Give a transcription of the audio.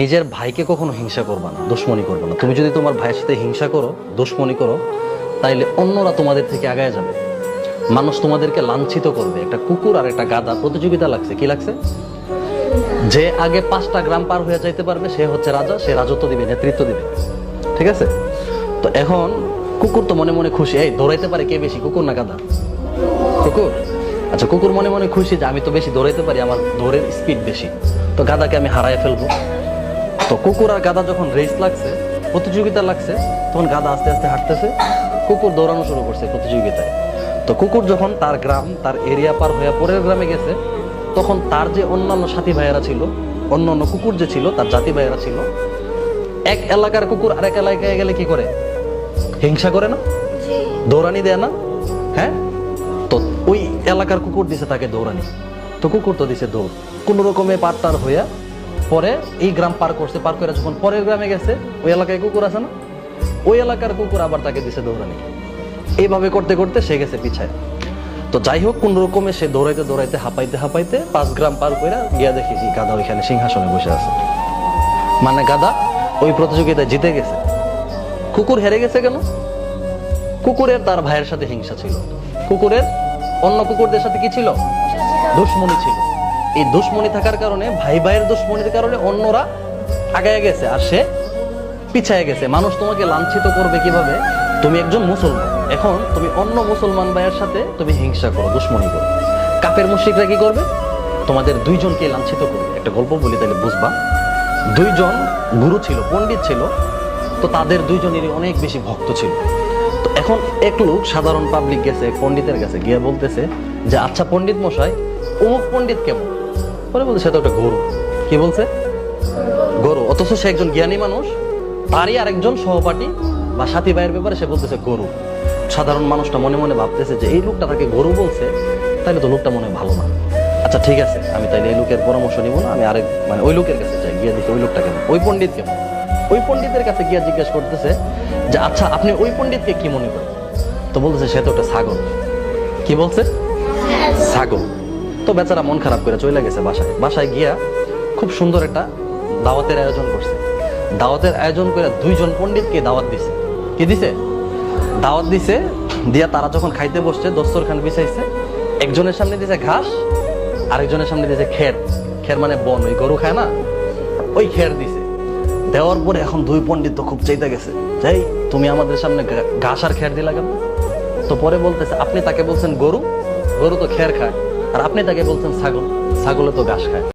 নিজের ভাইকে কখনো হিংসা করবা না, দুশমনি করবে না। তুমি যদি তোমার ভাইয়ের সাথে হিংসা করো, দুশমনি করো, তাইলে অন্যরা তোমাদের থেকে আগায় যাবে। মানুষ তোমাদেরকে লাঞ্ছিত করবে। একটা কুকুর আর একটা গাধা প্রতিযোগিতা লাগছে, কি লাগছে? যে আগে 5টা গ্রাম পার হয়ে যাইতে পারবে সে হচ্ছে রাজা, সে রাজত্ব দিবে, নেতৃত্ব দিবে। ঠিক আছে? তো এখন কুকুর তো মনে মনে খুশি, এই দৌড়াইতে পারে কে বেশি, কুকুর না গাধা? কুকুর। আচ্ছা, কুকুর মনে মনে খুশি যে আমি তো বেশি দৌড়াইতে পারি, আমার দৌড়ের স্পিড বেশি, তো গাধাকে আমি হারায় ফেলবো। তো কুকুর আর গাধা যখন রেস লাগছে, প্রতিযোগিতা লাগছে, তখন গাধা আস্তে আস্তে হাঁটতেছে, কুকুর দৌড়ানো শুরু করছে প্রতিযোগিতায়। তো কুকুর যখন তার গ্রাম, তার এরিয়া পার হয়ে পরের গ্রামে গেছে, তখন তার যে অন্যান্য সাথী ভাইয়েরা ছিল, অন্যান্য কুকুর যে ছিল, তার জাতি ভাইয়েরা ছিল, এক এলাকার কুকুর আরেক এলাকায় গেলে কি করে? হিংসা করে না? দৌড়ানি দেয় না? হ্যাঁ। তো ওই এলাকার কুকুর দিছে তাকে দৌড়ানি, তো কুকুর তো দিছে দৌড়, কোন রকমে পার হইয়া পরে এই গ্রাম পার করছে, পার করে যখন পরের গ্রামে গেছে, ওই এলাকায় কুকুর আছে না, ওই এলাকার কুকুর আবার তাকে দিছে দৌড়ানি। এইভাবে করতে করতে সে গেছে পিছায়। তো যাই হোক, কোন রকমে সে দৌড়াইতে দৌড়াইতে হাঁপাইতে 5 গ্রাম পার করে গিয়া দেখি গাধা ওইখানে সিংহাসনে বসে আছে। মানে গাধা ওই প্রতিযোগিতায় জিতে গেছে। কুকুর হেরে গেছে কেন? কুকুরের তার ভাইয়ের সাথে হিংসা ছিল, কুকুরের অন্য কুকুরদের সাথে কি ছিল? দুশমনি ছিল। এই দুশমনি থাকার কারণে, ভাই ভাইয়ের দুশমনির কারণে অন্যরা আগায় গেছে আর সে পিছায় গেছে। মানুষ তোমাকে লাঞ্ছিত করবে কিভাবে? তুমি একজন মুসলমান, এখন তুমি অন্য মুসলমান ভাইয়ের সাথে তুমি হিংসা করো, দুশমনি করো। কাফের মুশরিকরা কি করবে? তোমাদের দুইজনকে লাঞ্ছিত করবে। একটা গল্প বলি তাহলে বুঝবা। 2 জন গুরু ছিল, পণ্ডিত ছিল, তো তাদের 2 জনেরই অনেক বেশি ভক্ত ছিল। তো এখন এক লোক, সাধারণ পাবলিক গেছে এক পণ্ডিতের কাছে, গিয়ে বলতেছে যে আচ্ছা পণ্ডিত মশাই, অমুক পণ্ডিত কেমন? পরে বলছে সে তো একটা গরু। কি বলছে? গরু। অথচ সে একজন জ্ঞানী মানুষ, তারই আরেকজন সহপাঠী বা সাথী ভাইয়ের ব্যাপারে সে বলতেছে গরু। সাধারণ মানুষটা মনে মনে ভাবতেছে যে এই লোকটা তাকে গরু বলছে, তাহলে তো লোকটা মনে হয় ভালো না। আচ্ছা ঠিক আছে, আমি তাইলে এই লোকের পরামর্শ নিব না, আমি আরেক ওই লোকের কাছে যাই, গিয়ে দেখি ওই লোকটা কেমন, ওই পণ্ডিত কেমন। ওই পণ্ডিতের কাছে গিয়ে জিজ্ঞেস করতেছে যে আচ্ছা আপনি ওই পণ্ডিতকে কি মনে করেন? তো বলতেছে সে তো একটা ছাগল। কি বলছে? ছাগল। তো বেচারা মন খারাপ করে চলে গেছে বাসায় গিয়া খুব সুন্দর একটা দাওয়াতের আয়োজন করছে। দাওয়াতের আয়োজন করে 2 জন পণ্ডিতকে দাওয়াত দিছে। কি দিছে? দাওয়াত দিছে। দিয়া তারা যখন খাইতে বসছে, দস্তরখান বিছাইছে, একজনের সামনে দিছে ঘাস, আরেকজনের সামনে দিছে খের। খের মানে বন, ওই গরু খায় না, ওই খের দিছে। দেওয়ার পরে এখন 2 পণ্ডিত তো খুব চাইতে গেছে, যাই তুমি আমাদের সামনে ঘাস আর খের দিলা কেন? তো পরে বলতেছে আপনি তাকে বলছেন গরু, গরু তো খের খায়, আর আপনি তাকে বলছেন ছাগল, ছাগলে তো ঘাস খায়।